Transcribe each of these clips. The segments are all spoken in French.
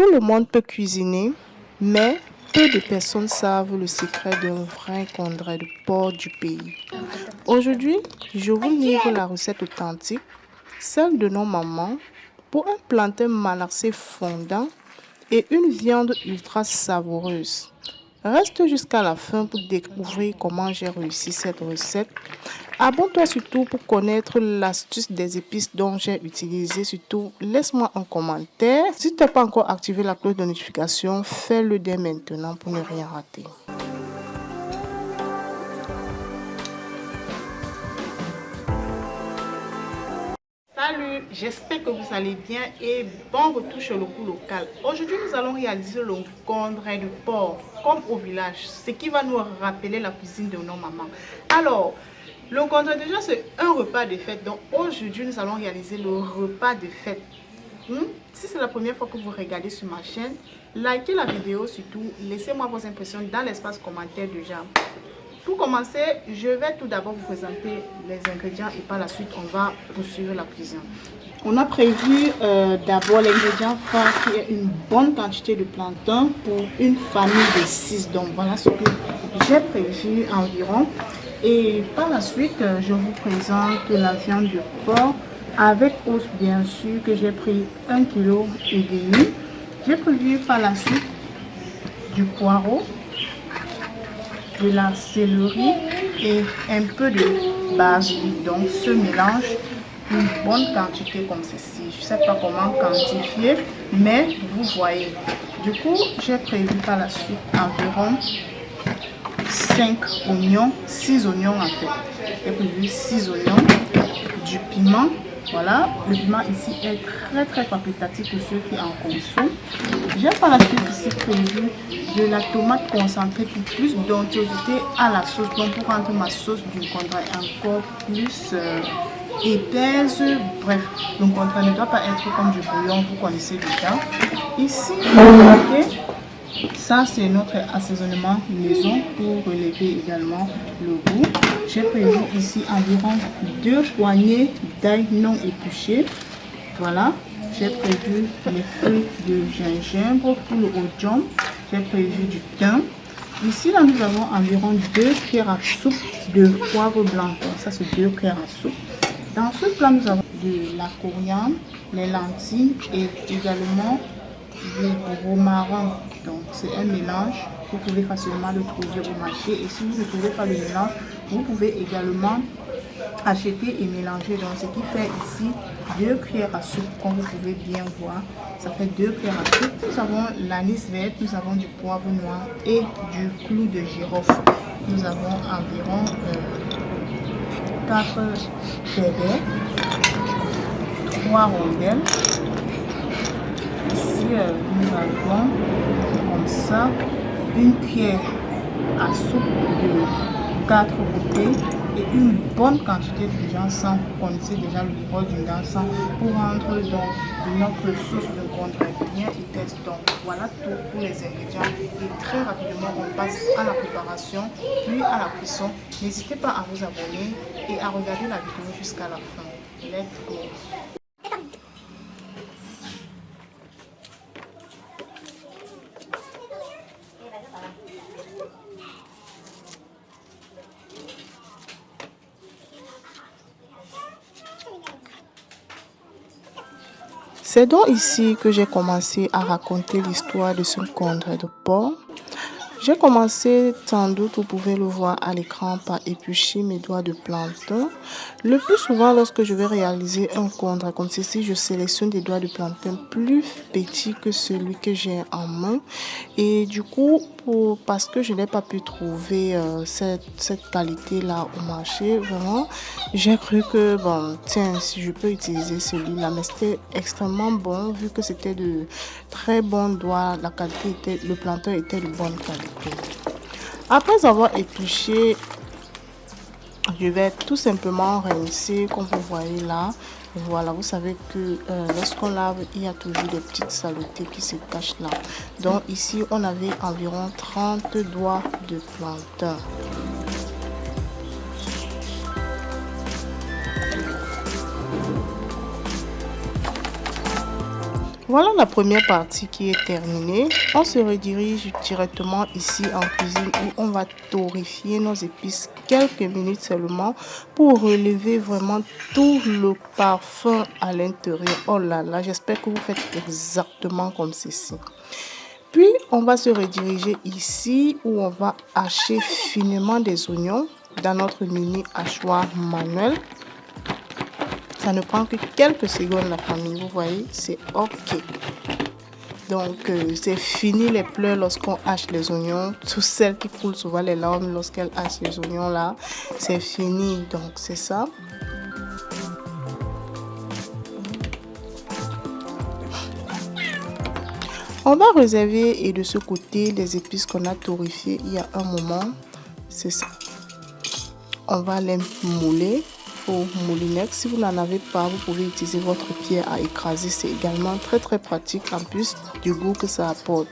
Tout le monde peut cuisiner, mais peu de personnes savent le secret d'un vrai congrat de porc du pays. Aujourd'hui, je vous livre la recette authentique, celle de nos mamans, pour un plantain malaxé fondant et une viande ultra savoureuse. Reste jusqu'à la fin pour découvrir comment j'ai réussi cette recette. Abonne-toi surtout pour connaître l'astuce des épices dont j'ai utilisé. Surtout, laisse-moi un commentaire. Si tu n'as pas encore activé la cloche de notification, fais-le dès maintenant pour ne rien rater. Salut, j'espère que vous allez bien et bon retour chez le coup local. Aujourd'hui, nous allons réaliser le congrat de porc comme au village, ce qui va nous rappeler la cuisine de nos mamans. Alors, le congrat déjà c'est un repas de fête, donc aujourd'hui nous allons réaliser le repas de fête. Si c'est la première fois que vous regardez sur ma chaîne, likez la vidéo, surtout laissez-moi vos impressions dans l'espace commentaire déjà. Pour commencer, je vais tout d'abord vous présenter les ingrédients et par la suite on va poursuivre la cuisine. On a prévu d'abord l'ingrédient phare qui est une bonne quantité de plantain pour une famille de 6. Donc voilà ce que j'ai prévu environ. Et par la suite, je vous présente la viande de porc avec os bien sûr que j'ai pris 1,5 kg. J'ai prévu par la suite du poireau, de la céleri et un peu de basilic. Donc ce mélange, une bonne quantité comme ceci. Je ne sais pas comment quantifier, mais vous voyez. Du coup, j'ai prévu par la suite environ 5 oignons, 6 oignons en fait. J'ai prévu 6 oignons, du piment. Voilà, le piment ici est très facultatif pour ceux qui en consomment. J'ai par la suite ici prévu de la tomate concentrée pour plus d'onctuosité à la sauce. Donc pour rendre ma sauce du congrat encore plus épaisse. Bref, le congrat ne doit pas être comme du bouillon, vous connaissez déjà. Ici, ça c'est notre assaisonnement maison pour relever également le goût. J'ai prévu ici environ 2 poignées d'ail non épluchées. Voilà, j'ai prévu les feuilles de gingembre pour le oignon. J'ai prévu du thym. Ici là nous avons environ 2 cuillères à soupe de poivre blanc. Donc ça c'est 2 cuillères à soupe. Dans ce plat nous avons de la coriandre, les lentilles et également du romarin. Donc c'est un mélange, vous pouvez facilement le trouver au marché et si vous ne trouvez pas le mélange, vous pouvez également acheter et mélanger. Donc ce qui fait ici 2 cuillères à soupe, comme vous pouvez bien voir, ça fait 2 cuillères à soupe. Nous avons l'anis vert, nous avons du poivre noir et du clou de girofle. Nous avons environ 4 bébés, 3 rondelles. Ici, nous avons comme ça une cuillère à soupe de 4 bouteilles et une bonne quantité de d'encens. Vous connaissez déjà le rôle du encens pour rendre donc notre sauce de congrat bien épaisse. Donc voilà tout pour les ingrédients et très rapidement on passe à la préparation puis à la cuisson. N'hésitez pas à vous abonner et à regarder la vidéo jusqu'à la fin. Let's go! C'est donc ici que j'ai commencé à raconter l'histoire de ce congrat de porc. J'ai commencé, sans doute vous pouvez le voir à l'écran, par éplucher mes doigts de plantain. Le plus souvent, lorsque je vais réaliser un congrat comme ceci, je sélectionne des doigts de plantain plus petits que celui que j'ai en main. Et du coup, parce que je n'ai pas pu trouver cette qualité-là au marché, vraiment, j'ai cru que, bon, tiens, si je peux utiliser celui-là, mais c'était extrêmement bon, vu que c'était de très bons doigts, la qualité était, le plantain était de bonne qualité. Après avoir épluché, je vais tout simplement rincer comme vous voyez là. Voilà, vous savez que lorsqu'on lave, il y a toujours des petites saletés qui se cachent là. Donc ici, on avait environ 30 doigts de plantain. Voilà la première partie qui est terminée. On se redirige directement ici en cuisine où on va torréfier nos épices quelques minutes seulement pour relever vraiment tout le parfum à l'intérieur. Oh là là, j'espère que vous faites exactement comme ceci. Puis, on va se rediriger ici où on va hacher finement des oignons dans notre mini hachoir manuel. Ça ne prend que quelques secondes la famille, vous voyez, c'est ok. Donc, c'est fini les pleurs lorsqu'on hache les oignons. Toutes celles qui coulent souvent les larmes lorsqu'elles hachent les oignons là, c'est fini. Donc, c'est ça. On va réserver et de ce côté les épices qu'on a torréfiées il y a un moment. C'est ça. On va les mouler au moulinex. Si vous n'en avez pas, vous pouvez utiliser votre pierre à écraser. C'est également très pratique en plus du goût que ça apporte.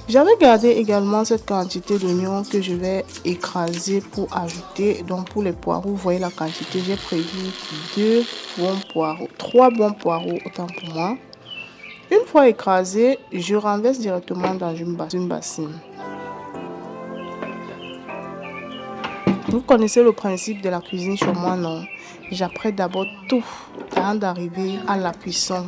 J'avais gardé également cette quantité d'oignons que je vais écraser pour ajouter. Donc pour les poireaux, vous voyez la quantité. J'ai prévu 2 bons poireaux, 3 bons poireaux autant pour moi. Une fois écrasé, je renverse directement dans une bassine. Vous connaissez le principe de la cuisine chez moi, non? J'apprête d'abord tout avant d'arriver à la cuisson.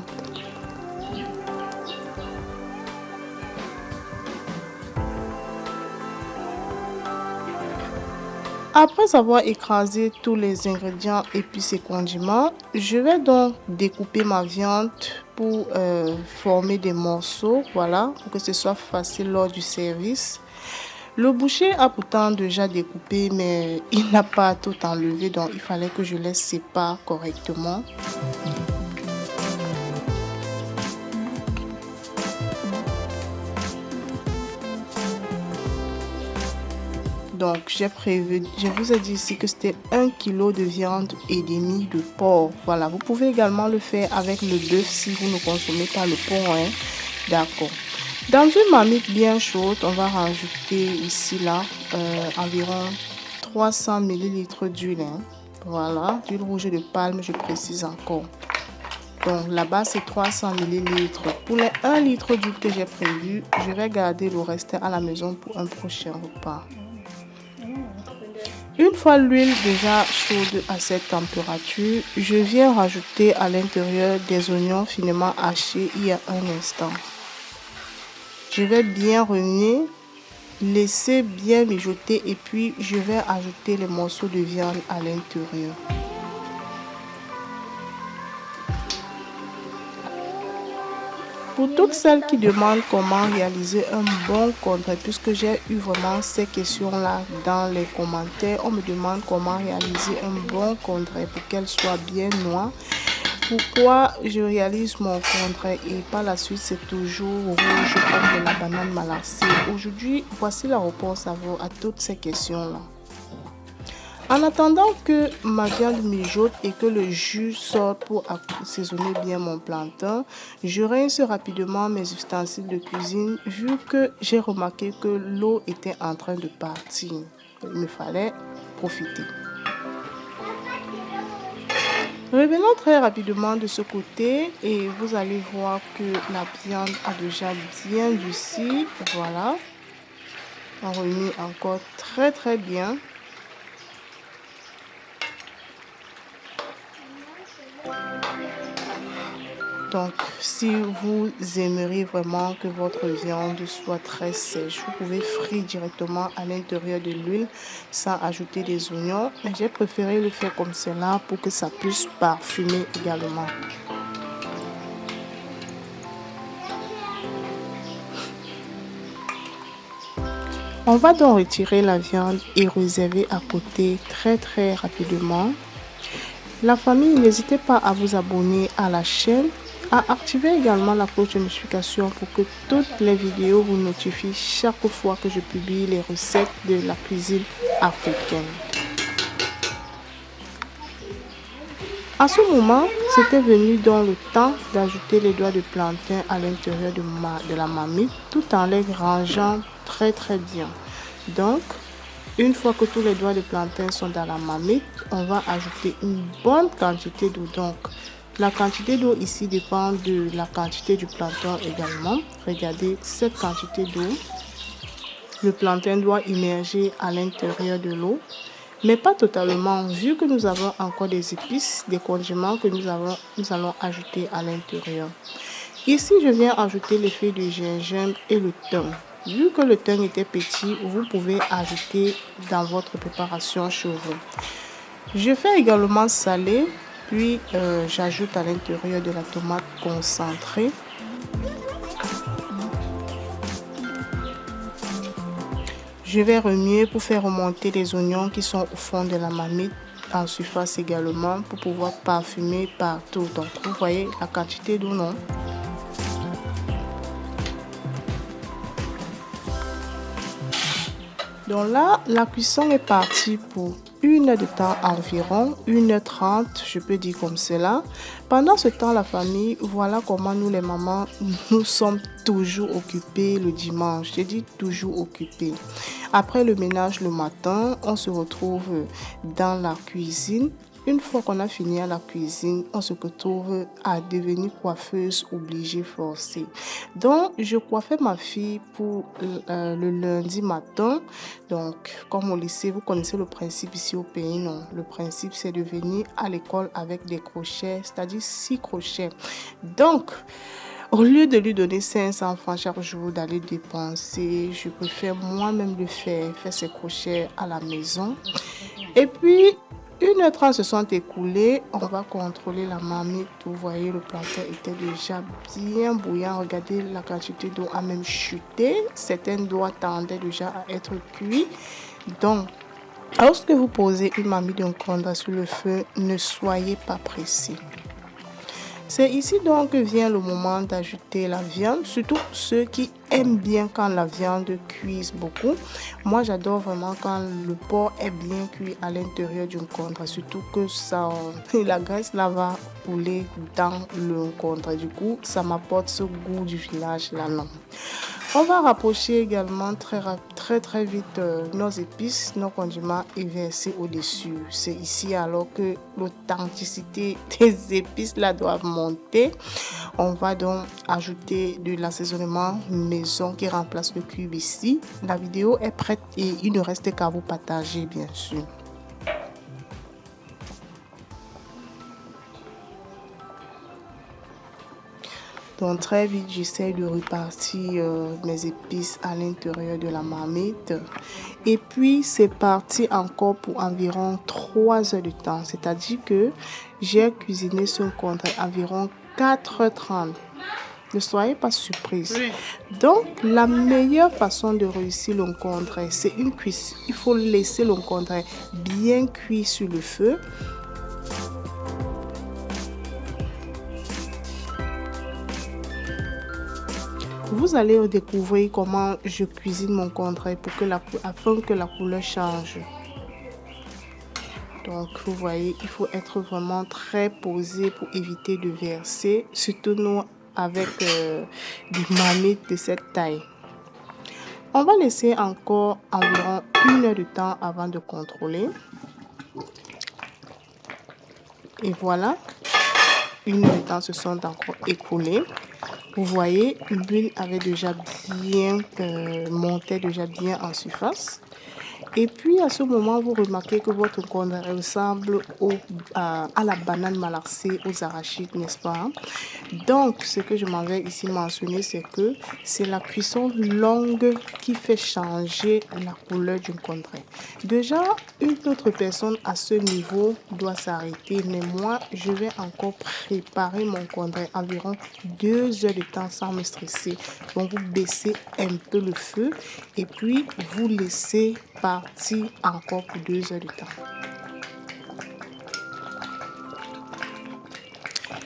Après avoir écrasé tous les ingrédients, épices et condiments, je vais donc découper ma viande pour former des morceaux, voilà, pour que ce soit facile lors du service. Le boucher a pourtant déjà découpé, mais il n'a pas tout enlevé, donc il fallait que je les sépare correctement. Donc, j'ai prévu, je vous ai dit ici que c'était 1 kg de viande et demi de porc. Voilà, vous pouvez également le faire avec le bœuf si vous ne consommez pas le porc, hein. D'accord. Dans une marmite bien chaude, on va rajouter ici là environ 300 ml d'huile. Hein. Voilà, d'huile rouge de palme, je précise encore. Donc là-bas, c'est 300 ml. Pour les 1 litre d'huile que j'ai prévu, je vais garder le reste à la maison pour un prochain repas. Une fois l'huile déjà chaude à cette température, je viens rajouter à l'intérieur des oignons finement hachés il y a un instant. Je vais bien remuer, laisser bien mijoter et puis je vais ajouter les morceaux de viande à l'intérieur. Pour toutes celles qui demandent comment réaliser un bon congret, puisque j'ai eu vraiment ces questions-là dans les commentaires, on me demande comment réaliser un bon congret pour qu'elle soit bien noire. Pourquoi je réalise mon congret et par la suite c'est toujours rouge comme de la banane malaxée. Aujourd'hui, voici la réponse à toutes ces questions-là. En attendant que ma viande mijote et que le jus sorte pour assaisonner bien mon plantain, je rince rapidement mes ustensiles de cuisine vu que j'ai remarqué que l'eau était en train de partir. Il me fallait profiter. Revenons très rapidement de ce côté et vous allez voir que la viande a déjà bien durci. Voilà. On remue encore très bien. Donc, si vous aimeriez vraiment que votre viande soit très sèche, vous pouvez frire directement à l'intérieur de l'huile sans ajouter des oignons. Mais j'ai préféré le faire comme cela pour que ça puisse parfumer également. On va donc retirer la viande et réserver à côté très rapidement. La famille, n'hésitez pas à vous abonner à la chaîne, à activer également la cloche de notification pour que toutes les vidéos vous notifient chaque fois que je publie les recettes de la cuisine africaine. À ce moment, c'était venu dans le temps d'ajouter les doigts de plantain à l'intérieur de la marmite tout en les rangeant très bien. Donc, une fois que tous les doigts de plantain sont dans la marmite, on va ajouter une bonne quantité d'eau. Donc, La quantité d'eau ici dépend de la quantité du plantain également. Regardez cette quantité d'eau. Le plantain doit immerger à l'intérieur de l'eau, mais pas totalement, vu que nous avons encore des épices, des condiments que nous allons ajouter à l'intérieur. Ici, je viens ajouter les feuilles de gingembre et le thym. Vu que le thym était petit, vous pouvez ajouter dans votre préparation chez vous. Je fais également saler, puis j'ajoute à l'intérieur de la tomate concentrée. Je vais remuer pour faire remonter les oignons qui sont au fond de la marmite en surface également pour pouvoir parfumer partout. Donc vous voyez la quantité d'eau, non? Donc là, la cuisson est partie pour 1 heure de temps environ, 1h30, je peux dire comme cela. Pendant ce temps, la famille, voilà comment nous les mamans, nous sommes toujours occupés le dimanche. Je dis toujours occupés. Après le ménage le matin, on se retrouve dans la cuisine. Une fois qu'on a fini à la cuisine, on se retrouve à devenir coiffeuse obligée forcée. Donc, je coiffais ma fille pour le lundi matin. Donc, comme au lycée, vous connaissez le principe ici au pays, non? Le principe, c'est de venir à l'école avec des crochets, c'est-à-dire 6 crochets. Donc, au lieu de lui donner 500 francs chaque jour d'aller dépenser, je préfère moi-même le faire ses crochets à la maison. Et puis, 1h30 se sont écoulées. On va contrôler la marmite. Vous voyez, le plantain était déjà bien bouillant. Regardez, la quantité d'eau a même chuté. Certaines doigts tendaient déjà à être cuits. Donc, lorsque vous posez une marmite d'un condra sur le feu, ne soyez pas pressés. C'est ici donc que vient le moment d'ajouter la viande, surtout ceux qui aiment bien quand la viande cuise beaucoup. Moi, j'adore vraiment quand le porc est bien cuit à l'intérieur d'une condra, surtout que la graisse là va couler dans le condra. Du coup, ça m'apporte ce goût du village là, non. On va rapprocher également très vite nos épices, nos condiments et verser au-dessus. C'est ici alors que l'authenticité des épices là doivent monter. On va donc ajouter de l'assaisonnement maison qui remplace le cube ici. La vidéo est prête et il ne reste qu'à vous partager bien sûr. Donc très vite, j'essaie de repartir mes épices à l'intérieur de la marmite. Et puis, c'est parti encore pour environ 3 heures de temps. C'est-à-dire que j'ai cuisiné ce condré environ 4h30. Ne soyez pas surprise. Oui. Donc, la meilleure façon de réussir l'encombré, c'est une cuisson. Il faut laisser l'encombré bien cuit sur le feu. Vous allez découvrir comment je cuisine mon condré afin que la couleur change. Donc, vous voyez, il faut être vraiment très posé pour éviter de verser, surtout nous avec des marmites de cette taille. On va laisser encore environ 1 heure de temps avant de contrôler. Et voilà, 1 heure de temps se sont encore écoulés. Vous voyez, l'huile avait déjà bien monté, déjà bien en surface. Et puis à ce moment, vous remarquez que votre condré ressemble à la banane malaxée, aux arachides, n'est-ce pas? Donc, ce que je m'avais ici mentionné, c'est que c'est la cuisson longue qui fait changer la couleur d'une condré. Déjà, une autre personne à ce niveau doit s'arrêter, mais moi, je vais encore préparer mon condré environ 2 heures de temps sans me stresser. Donc, vous baissez un peu le feu et puis vous laissez partir encore pour 2 heures de temps.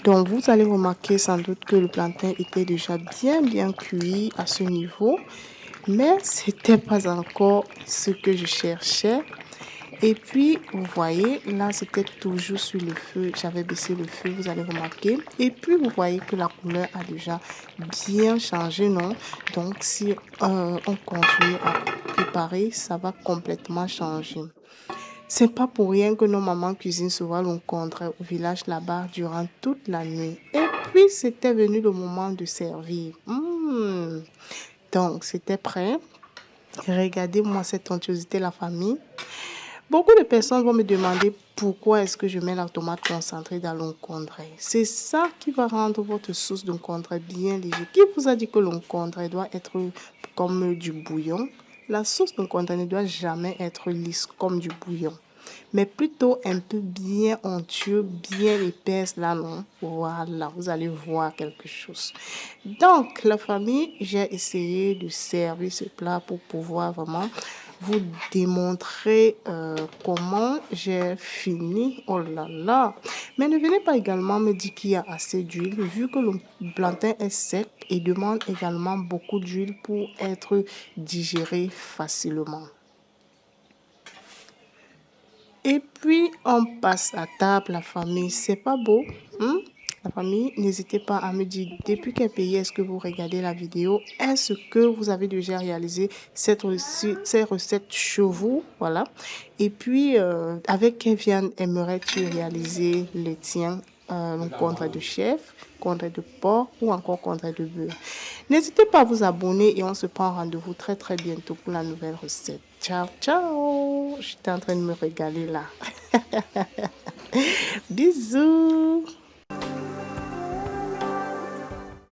Donc, vous allez remarquer sans doute que le plantain était déjà bien cuit à ce niveau, mais c'était pas encore ce que je cherchais. Et puis, vous voyez, là, c'était toujours sur le feu. J'avais baissé le feu, vous allez remarquer. Et puis, vous voyez que la couleur a déjà bien changé, non? Donc, si on continue à préparer, ça va complètement changer. C'est pas pour rien que nos mamans cuisinent souvent l'encombre au village là-bas durant toute la nuit. Et puis, c'était venu le moment de servir. Donc, c'était prêt. Regardez-moi cette onctuosité, la famille. Beaucoup de personnes vont me demander pourquoi est-ce que je mets la tomate concentrée dans l'encombre. C'est ça qui va rendre votre sauce d'encombre bien léger. Qui vous a dit que l'encombre doit être comme du bouillon? La sauce d'encombre ne doit jamais être lisse comme du bouillon, mais plutôt un peu bien onctueux, bien épaisse là, non? Voilà, vous allez voir quelque chose. Donc, la famille, j'ai essayé de servir ce plat pour pouvoir vraiment vous démontrer comment j'ai fini. Oh là là! Mais ne venez pas également me dire qu'il y a assez d'huile, vu que le plantain est sec et demande également beaucoup d'huile pour être digéré facilement. Et puis, on passe à table, la famille. C'est pas beau, hein? La famille, n'hésitez pas à me dire depuis quel pays est-ce que vous regardez la vidéo. Est-ce que vous avez déjà réalisé ces recettes chez vous? Voilà. Et puis, avec quelle viande aimerais-tu réaliser les tiens? Contre de chef, contre de porc ou encore contre de bœuf. N'hésitez pas à vous abonner et on se prend rendez-vous très très bientôt pour la nouvelle recette. Ciao, ciao! J'étais en train de me régaler là. Bisous!